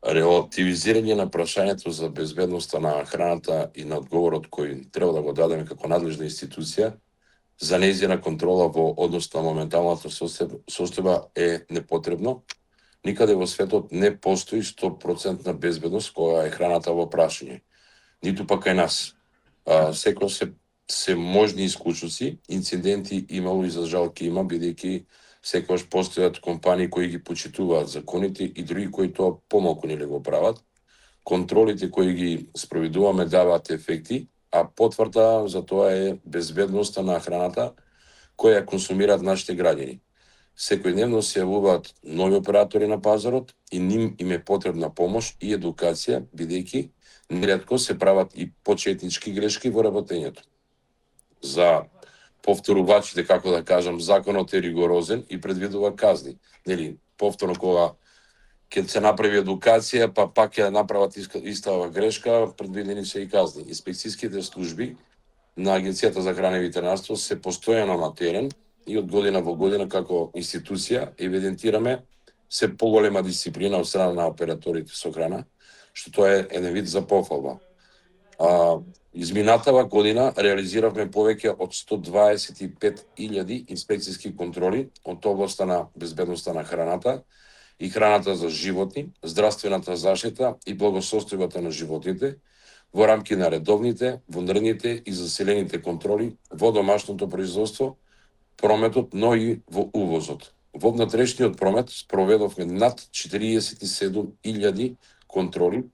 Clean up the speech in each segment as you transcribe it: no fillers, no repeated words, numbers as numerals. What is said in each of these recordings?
Релативизирање на прашањето за безбедноста на храната и на одговорот кој треба да го дадеме како надлежна институција за нејзина контрола во однос на моменталната состојба е непотребно. Никаде во светот не постои 100% безбедност кога е храната во прашање. Ниту пак кај нас. Секој се можни исклучоци, инциденти имало и за жал ќе има, бидејќи секогаш постојат компании кои ги почитуваат законите и други кои тоа помалку не го прават. Контролите кои ги спроведуваме даваат ефекти, а потврда за тоа е безбедноста на храната која ја консумираат нашите граѓани. Секојдневно се јавуваат нови оператори на пазарот и ним им е потребна помош и едукација, бидејќи неретко се прават и почетнички грешки во работењето. За повторувачите, како да кажам, законот е ригорозен и предвидува казни. Нели, повторно кога ќе се направи едукација, па пак ќе направат истава грешка, предвидени се и казни. Инспекцијските служби на Агенцијата за храна и ветеринарство се постојано на терен и од година во година како институција евидентираме се поголема дисциплина од страна на операторите со храна, што тоа е еден вид за пофалба. Изминатава година реализиравме повеќе од 125.000 инспекцијски контроли од областа на безбедноста на храната и храната за животни, здравствената заштита и благосостојбата на животните во рамки на редовните, вонредните и заселените контроли во домашното производство, прометот, но и во увозот. Во внатрешниот промет спроведовме над 47.000 контроли,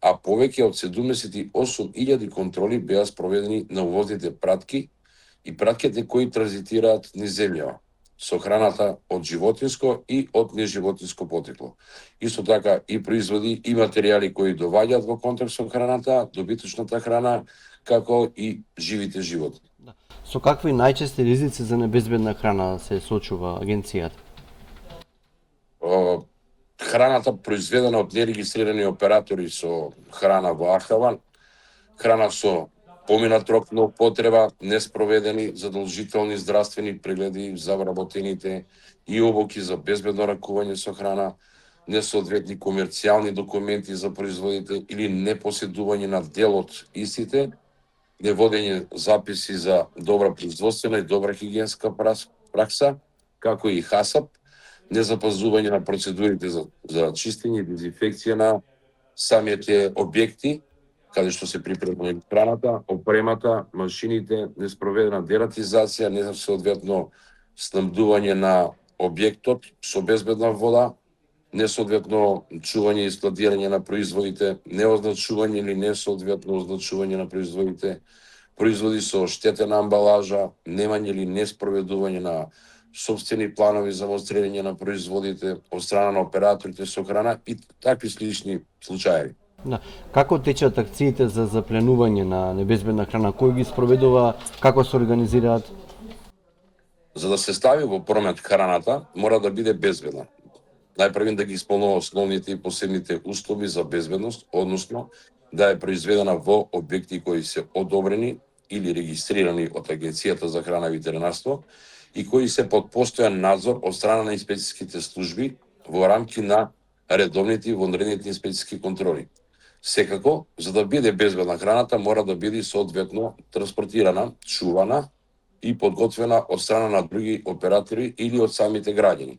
а повеќе од 78.000 контроли беа спроведени на увозните пратки и пратките кои транзитираат низ земјава со храната од животинско и од неживотинско потекло. Исто така и производи и материјали кои доваѓаат во контакт со храната, добиточната храна, како и живите животни. Со какви најчести ризици за небезбедна храна се соочува агенцијата? Храната произведена од нерегистрирани оператори со храна во ахава, храна со поминат рок на употреба, неспроведени задолжителни здравствени прегледи за вработените и обуки за безбедно ракување со храна, несоодветни комерцијални документи за производите или непоседување на дел од истите, неводење записи за добра производствена и добра хигиенска пракса, како и ХАСАП, незапазување на процедурите за чистење и дезинфекција на самите објекти, каде што се припрема храната, опремата, машините, неспроведена дератизација, несоодветно снабдување на објектот со безбедна вода, несоодветно чување и складирање на производите, неозначување или несоодветно означување на производите, производи со штетена амбалажа, немање или неспроведување на сопствени планови за воздревање на производите од страна на операторите со храна и такви слични случаи. Како течат акциите за запленување на небезбедна храна? Кој ги спроведува? Како се организираат? За да се стави во промет храната, мора да биде безбедна. Најпрвен да ги исполнува основните и посебните услови за безбедност, односно да е произведена во објекти кои се одобрени или регистрирани од Агенцијата за храна и ветеринарство и кои се под постојан надзор од страна на инспекцијските служби во рамки на редовните и вонредните инспекцијски контроли. Секако, за да биде безбедна храната, мора да биде соодветно транспортирана, чувана и подготвена од страна на други оператори или од самите граѓани.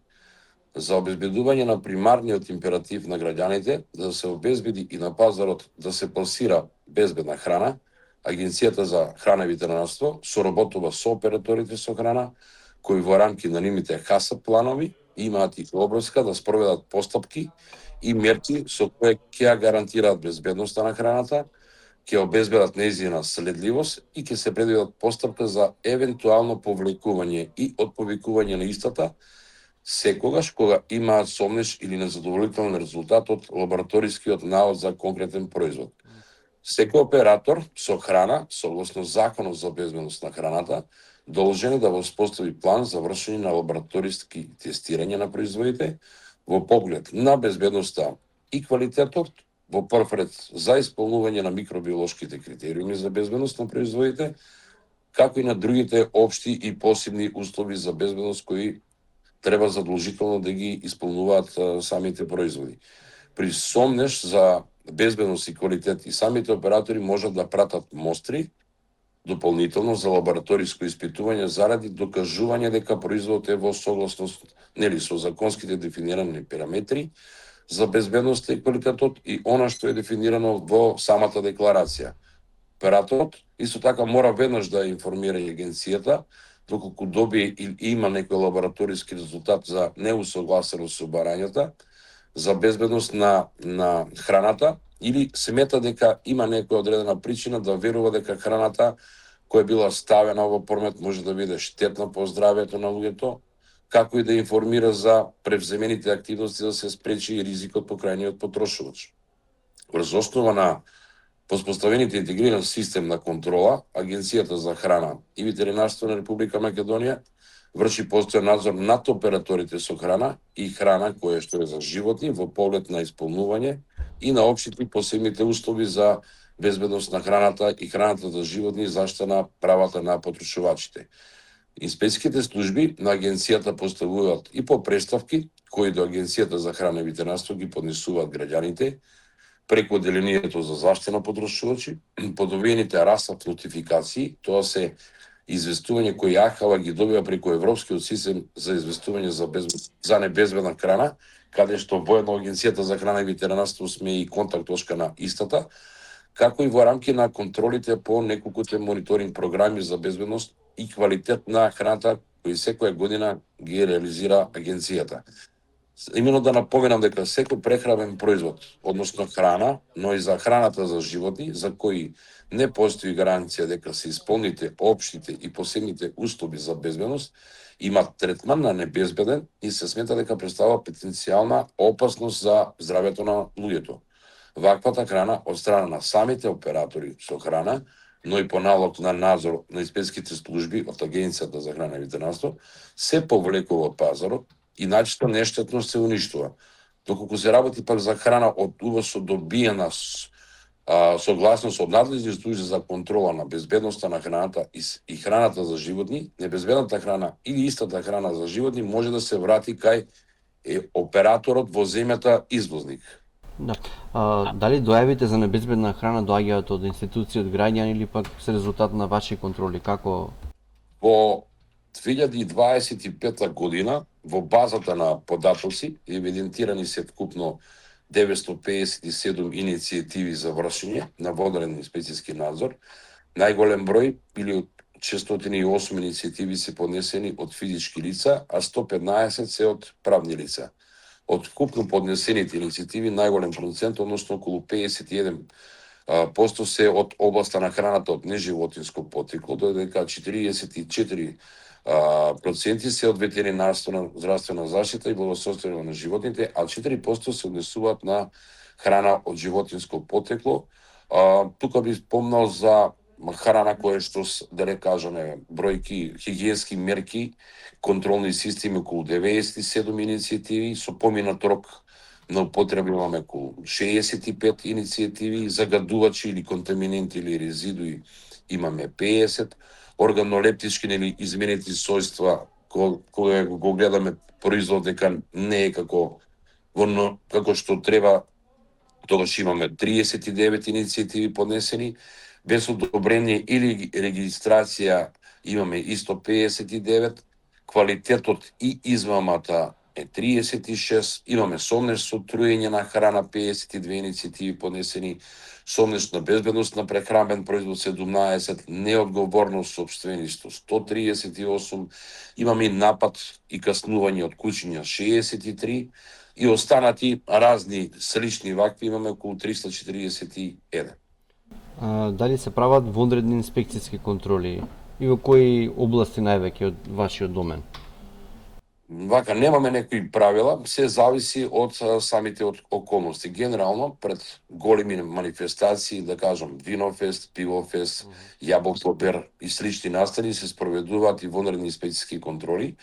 За обезбедување на примарниот императив на граѓаните да се обезбеди и на пазарот да се пласира безбедна храна, Агенцијата за храна и ветеринарство соработува со операторите со храна, кои во рамки на нивните ХАСАП планови имаат и обврска да спроведат постапки и мерки со кои ќе ја гарантираат безбедноста на храната, ќе обезбедат нејзина следливост и ќе се предвидат постапка за евентуално повлекување и отповикување на истата секогаш кога имаат сомнеш или незадоволителен резултат од лабораторискиот наод за конкретен производ. Секој оператор со храна, согласно Законот за безбедност на храната, должен е да воспостави план за вршење на лабораториски тестирање на производите во поглед на безбедноста и квалитетот, во прв ред за исполнување на микробиолошките критериуми за безбедност на производите, како и на другите општи и посебни услови за безбедност кои треба задолжително да ги исполнуваат самите производи. При сомнеш за безбедност и квалитет и самите оператори можат да пратат мостри дополнително за лабораториско испитување заради докажување дека производот е во согласност со законските дефинирани параметри за безбедноста и квалитетот и она што е дефинирано во самата декларација. Операторот исто така мора веднаш да информира агенцијата доколку добие или има некој лабораториски резултат за неусогласеност со барањата за безбедност на храната или смета дека има некоја одредена причина да верува дека храната која била ставена во промет може да биде штетна по здравјето на луѓето, како и да информира за превземените активности да се спречи ризикот по крајниот потрошувач. Врз основа на воспоставените интегриран систем на контрола, Агенцијата за храна и ветеринарство на Република Македонија врши постојан надзор над операторите со храна и храна која што е за животни во поглед на исполнување и на општите посебните услови за безбедност на храната и храната за животни и заштита на правата на потрошувачите. Инспекцијските служби на агенцијата поставуваат и по преставки кои до Агенцијата за храна и ветеринарство ги поднесуваат граѓаните преку одделението за заштита на потрошувачи, подобрените расат нотификации, тоа се известување кои АХАЛА ги добива преку Европскиот систем за известување за небезбедна храна, каде што воедно Агенцијата за храна и ветеринарство сме и контакт точка на истата, како и во рамки на контролите по неколкуте мониторинг програми за безбедност и квалитет на храната кои секоја година ги реализира агенцијата. Имено да напоменам дека секој прехранен производ, односно храна, но и за храната за животни, за кои не постои гаранција дека се исполните општите и посебните услови за безбедност, има третман на небезбеден и се смета дека представува потенцијална опасност за здравјето на луѓето. Ваквата храна од страна на самите оператори со храна, но и по налог на надзор на инспекцијските служби од Агенцијата за храна и ветеринарство, се повлекува од пазарот и начисто нештетно се уништува. Доколку се работи пак за храна од УВС добиена согласност од надлежни служби за контрола на безбедноста на храната и храната за животни, небезбедната храна или истата храна за животни може да се врати кај операторот во земјата извозник. Да. Дали дојавите за небезбедна храна доаѓаат од институции, од граѓани или пак се резултат на ваши контроли? Како? Во 2025 година во базата на податоци евидентирани се вкупно 957 иницијативи за вршење на воден инспекцијски надзор. Најголем број или 608 иницијативи се поднесени од физички лица, а 115 се од правни лица. Од вкупно поднесените иницијативи најголем процент, односно околу 51% се од областа на храната од неживотинско потрекло, додека 44% се од ветеринарство, здравствена заштита и благосостојание на животните, а 4% се однесуваат на храна од животинско потрекло. Тука би спомнал за храна која што, да не кажеме, бројки, хигиенски мерки, контролни системи околу 97 иницијативи, со поминат рок на употреба имаме околу 65 иницијативи, загадувачи или контаминенти или резидуи имаме 50, органолептички или изменети сојства, кога го гледаме производ дека не е како што треба, тогаш имаме 39 иницијативи поднесени, без одобрение или регистрација имаме исто 59, квалитетот и измамата е 36, имаме сомнеш со труење на храна 52 иницијативи поднесени, сомнеш на безбедност на прехранбен производ 17, неодговорност сопствеништво 138, имаме напад и каснување од куќиња 63 и останати разни слични вакви имаме околу 341. Дали се прават вонредни инспекцијски контроли и во кои области највеќе од вашиот домен? Вака, немаме некои правила, се зависи од самите околности. Генерално, пред големи манифестации, да кажам, Винофест, Пивофест, Јабокопер и слични настани се спроведуваат и вонредни инспекцијски контроли.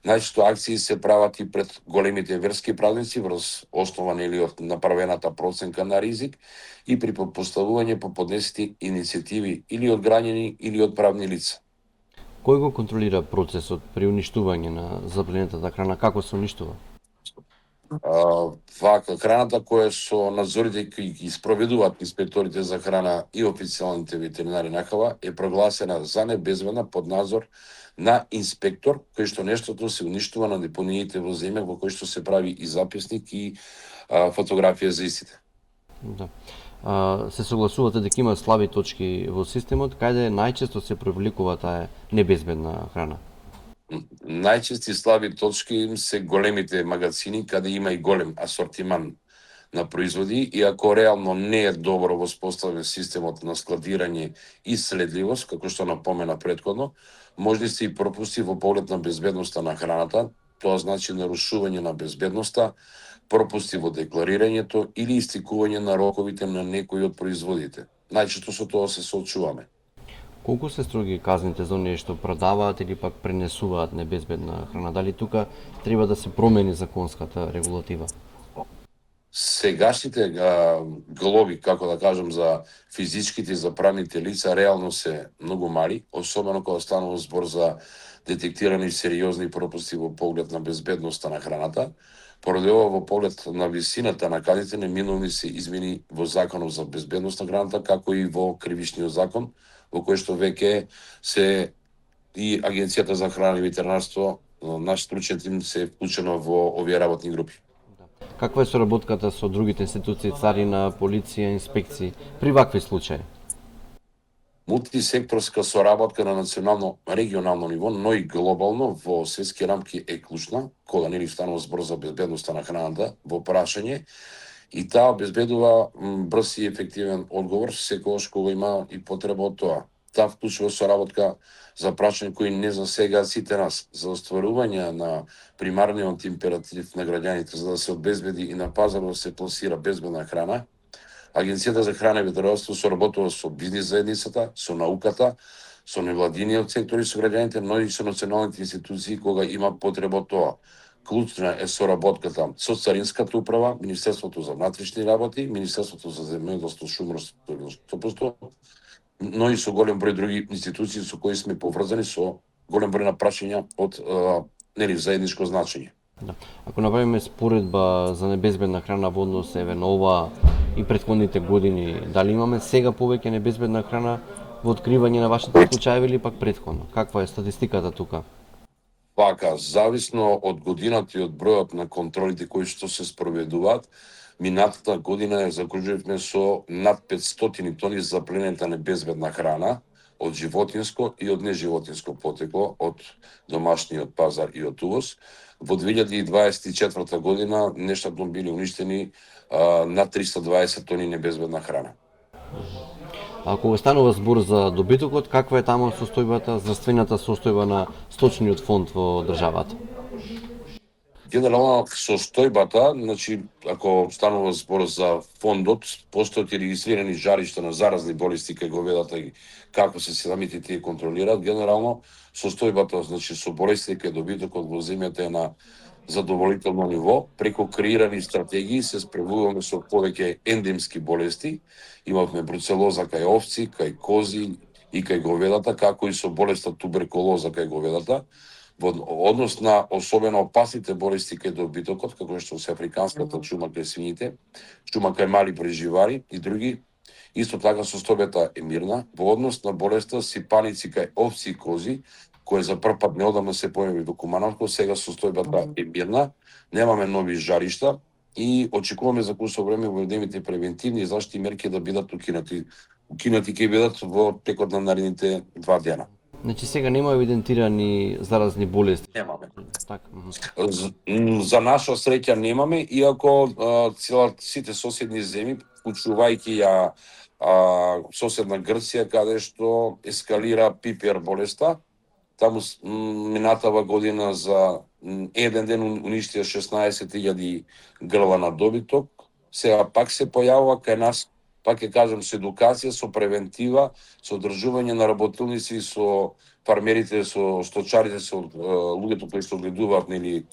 Најчесто акции се прават и пред големите верски празници врз основа или од направената проценка на ризик и при поставување по поднесети иницијативи или од граѓани или од правни лица. Кој го контролира процесот при уништување на запленетата храна? Како се уништува? Вака, храната која со надзорите кои ги спроведуваат инспекторите за храна и официјалните ветеринари НАХАВА е прогласена за небезбедна под надзор на инспектор, кој што нештото се уништува на депониите во земја во кој што се прави и записник и фотографија за истите. Да. Се согласувате дека има слаби точки во системот, каде најчесто се привлекува таа небезбедна храна? Најчести слаби точки им се големите магазини, каде има и голем асортиман на производи, иако реално не е добро воспоставен системот на складирање и следливост, како што напомена претходно, може се и пропусти во поглед на безбедноста на храната, тоа значи нарушување на безбедноста, пропусти во декларирањето или истекување на роковите на некои од производите. Најчесто со тоа се соочуваме. Колку се строги казните за оние што продаваат или пак пренесуваат небезбедна храна? Дали тука треба да се промени законската регулатива? Сегашните глоби, како да кажам, за физичките и за правните лица реално се многу мали, особено кога станува збор за детектирани сериозни пропусти во поглед на безбедноста на храната. Поради ова, во поглед на висината на казните, неминовни се измени во Законот за безбедност на храната, како и во Кривичниот закон, во кој што веќе се и Агенцијата за храна и ветеринарство, наш стручен тим се вклучено во овие работни групи. Каква е соработката со другите институции, царина, полиција, инспекции при вакви случаи? Мултисекторска соработка на национално, регионално ниво, но и глобално во светски рамки е клучна, кога нели станува збор за безбедноста на храната во прашање, и таа обезбедува брз и ефективен одговор секогаш кога има и потреба од тоа. Таа вклучува соработка за прашања кои не засегаат сите нас, за остварување на примарниот императив на граѓаните за да се обезбеди и на пазарот да се пласира безбедна храна. Агенцијата за храна и ветеринарство соработува со бизнис заедницата, со науката, со невладиниот сектор и со граѓаните, но и со националните институции кога има потреба од тоа. Клучна е соработката со Царинската управа, Министерството за внатрешни работи, Министерството за земјоделство, шумарство и водоснабдување, но и со голем број други институции со кои сме поврзани со голем број на прашања од заедничко значење. Да. Ако направиме споредба за небезбедна храна во однос еве на ова и претходните години, дали имаме сега повеќе небезбедна храна во откривање на вашите случаеви или пак претходно? Каква е статистиката тука? Вака, зависно од годината и од бројот на контролите кои што се спроведуваат, минатата година ја закруживме со над 500 тони запленета небезбедна храна од животинско и од неживотинско потекло, од домашниот пазар и од увоз. Во 2024 година нештатно били уништени над 320 тони небезбедна храна. А кога станува збор за добитокот, каква е таму состојбата, здравствената состојба на сточниот фонд во државата? Генерално состојбата, значи, ако станува збор за фондот, постојат и регистрирани жаришта на заразни болести кај говедата и како се самите тие контролираат. Генерално состојбата, значи, со болести кај добитокот во земјата е на задоволително ниво. Преку креирани стратегии се справуваме со повеќе ендемски болести. Имавме бруцелоза кај овци, кај кози и кај говедата, како и со болеста туберкулоза кај говедата. Во однос на особено опасните болести кај добитокот, како што се африканската чума кај свините, чума кај мали преживари и други, исто така состојбата е мирна. Во однос на болеста сипаници кај овци и кози, кој за прв пат неодамна се појави во Кумановко, сега состојбата е мирна, немаме нови жаришта и очекуваме за кусо време воведените превентивни и заштитни мерки да бидат укинати. Укинати ќе бидат во текот на наредните 2 дена. Значи сега нема евидентирани заразни болести. Немаме. Така. За наша среќа немаме, иако сите соседни земји, вклучувајќи ја соседна Грција, каде што ескалира пипер болеста, таму минатава година за еден ден уништија 16.000 грла на добиток, сега пак се појавува кај нас, пак ќе кажам, со едукација, со превентива, со одржување на работилници, со фармерите, со сточарите, со луѓето кои што гледуваат нели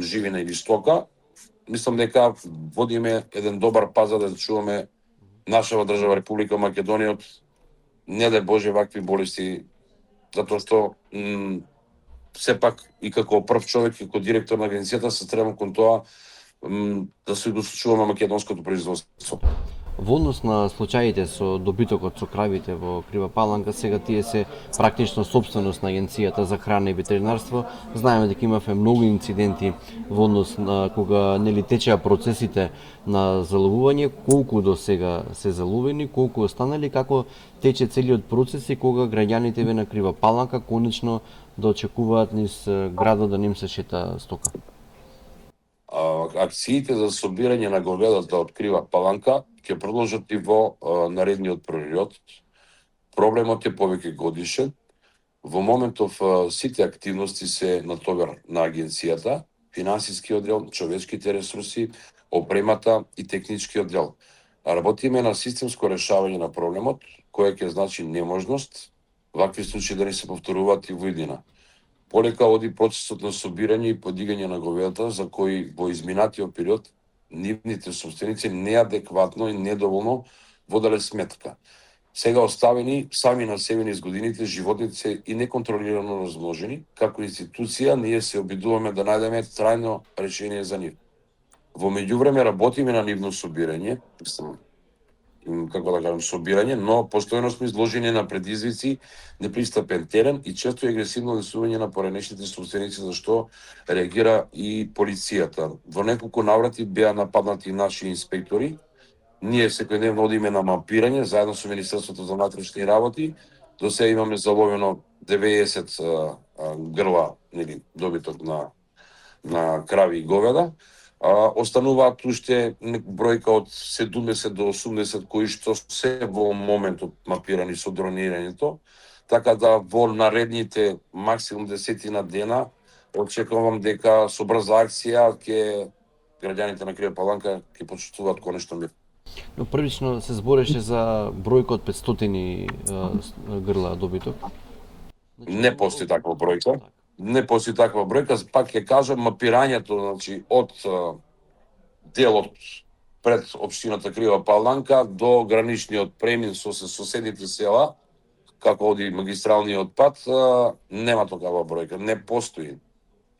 живина или стока. Мислам дека водиме еден добар пазар да чуваме нашава држава Република Македонија од не дај Боже вакви болести, затоа што сепак и како прв човек и како директор на агенцијата се стремам кон тоа да се дослучуваме македонското производство. Во однос на случаите со добитокот со кравите во Крива Паланка, сега тие се практично собственост на Агенцијата за храна и ветеринарство. Знаеме дека имавме многу инциденти во однос на кога нели течеа процесите на заловување, колку до сега се заловени, колку останали, како тече целиот процес и кога граѓаните ве на Крива Паланка конечно да очекуваат низ градот да ним се шета стока. Акциите за собирање на говедата од Крива Паланка ќе продолжат и во наредниот период. Проблемот е повеќе годишен. Во моментов сите активности се на товар на агенцијата, финансиски оддел, човечките ресурси, опремата и технички оддел. Работиме на системско решавање на проблемот, кој ќе значи неможност вакви случаи да не се повторуваат и во иднина. Полека оди процесот на собирање и подигање на говедата, за кои во изминатиот период нивните собственици неадекватно и недоволно воделе сметка. Сега оставени сами на себе низ годините, животните се и неконтролирано размножени, како институција ние се обидуваме да најдеме трајно решение за нив. Во меѓувреме работиме на нивно собирање, како да кажам, собирање, но постојано сме изложени на предизвици, непристапен терен и често и агресивно однесување на поранешните собственици, за што реагира и полицијата. Во неколку наврати беа нападнати наши инспектори. Ние секојдневно одиме на мапирање заедно со Министерството за внатрешни работи. До сега имаме заловено 90 грла, нели, добиток на крави и говеда. Остануваат уште бројка од 70 до 80 кои што се во моментот мапирани со дронирањето, така да во наредните максимум 10 дена очекувам дека со брза акција ќе граѓаните на Крива Паланка ќе почувствуваат конечно мир. Но првично се збореше за бројка од 500 грла добиток. Не постои таква бројка. Не постои таква бројка, пак ќе кажам, мапирањето, значи, од делот пред општината Крива Паланка до граничниот премин со соседните села, како оди магистралниот пат, нема такава бројка, не постои.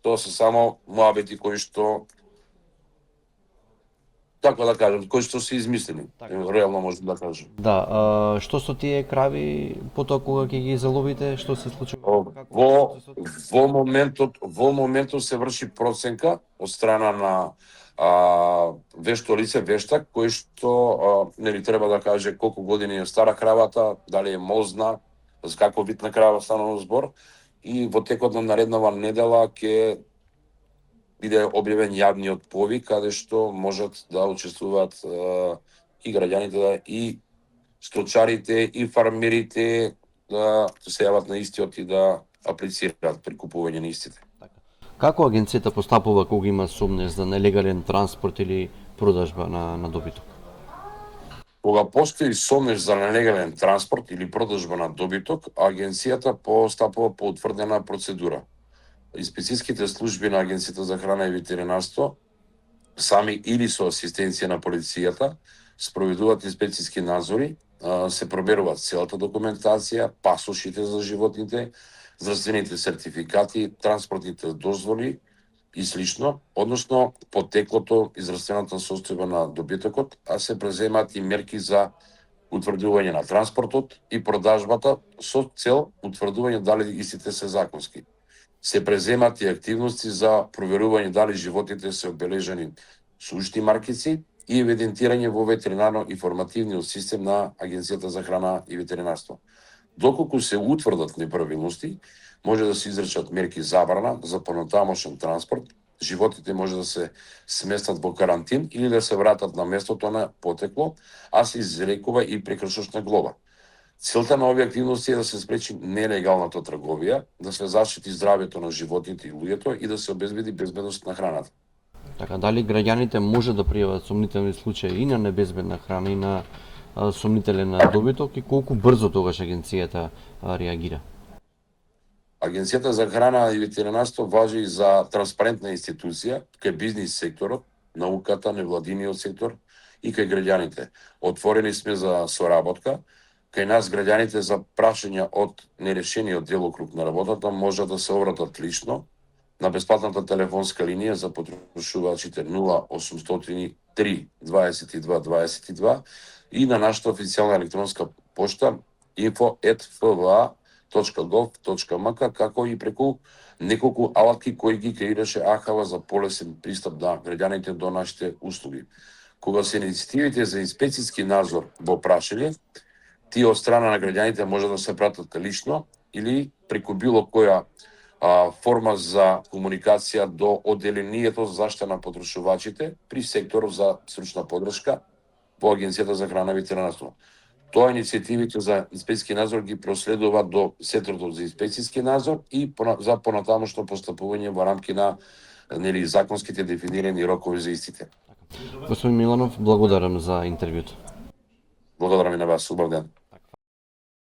Тоа се само муабети кои што, како да кажам, кои што се измислени. Реално може да кажам. Да, што со тие крави потоа кога ќе ги заловите, што се случува? Во моментот се врши проценка од страна на вешто лице, вештак, кој што нели треба да каже колку години е стара кравата, дали е мозна, за каков вид на крава станува збор, и во текот на нареднава недела ќе биде објавен јавниот повик, каде што можат да учествуваат и граѓаните, и сточарите, и фармерите да се јават на истиот и да аплицираат при купување на истите. Како агенцијата постапува кога има сомнеж за нелегален транспорт или продажба на добиток? Кога постои сомнеж за нелегален транспорт или продажба на добиток, агенцијата постапува по утврдена процедура. Инспекцијските служби на Агенцијата за храна и ветеринарство, сами или со асистенција на полицијата, спроведуваат инспекцијски надзори, се проберуваат целата документација, пасошите за животните, здравствените сертификати, транспортните дозволи и слично, односно потеклото и здравствената состојба на добитокот, а се преземаат и мерки за утврдување на транспортот и продажбата со цел утврдување дали истите се законски. Се преземат и активности за проверување дали животните се обележани со ушти маркици и евидентирање во ветеринарно-информативниот систем на Агенцијата за храна и ветеринарство. Доколку се утврдат неправилности, може да се изречат мерки забрана за понатамошен транспорт, животите може да се сместат во карантин или да се вратат на местото на потекло, а се изрекува и прекршочна глоба. Целта на овие активности е да се спречи нелегалната трговија, да се заштити здравјето на животните и луѓето и да се обезбеди безбедност на храната. Така, дали граѓаните може да пријават сомнителни случаи и на небезбедна храна и на сомнителен добиток и колку брзо тогаш агенцијата реагира? Агенцијата за храна и ветеринарство важи и за транспарентна институција кај бизнис секторот, науката, невладиниот сектор и кај граѓаните. Отворени сме за соработка. Кај нас граѓаните за прашања од нерешениот делокруг на работата може да се обратат лично на бесплатната телефонска линија за потрошувачите 0800 3 22 22 и на нашата официјална електронска пошта info@fva.gov.mk, како и преку неколку алатки кои ги креираше АХВ за полесен пристап на граѓаните до нашите услуги. Кога се инициативите за инспекцијски надзор во прашање, тие од страна на граѓаните може да се пратат лично или преку било која форма за комуникација до одделението за заштита на потрошувачите при секторот за стручна подршка во Агенцијата за храна и ветеринарство. Тоа иницијативите за инспекцијски надзор ги проследува до Центарот за инспекцијски надзор и за понатамошно постапување во рамки на законските дефинирани рокови за истите. Господин Миланов, благодарам за интервјуто. Благодарам и на вас. Убав ден.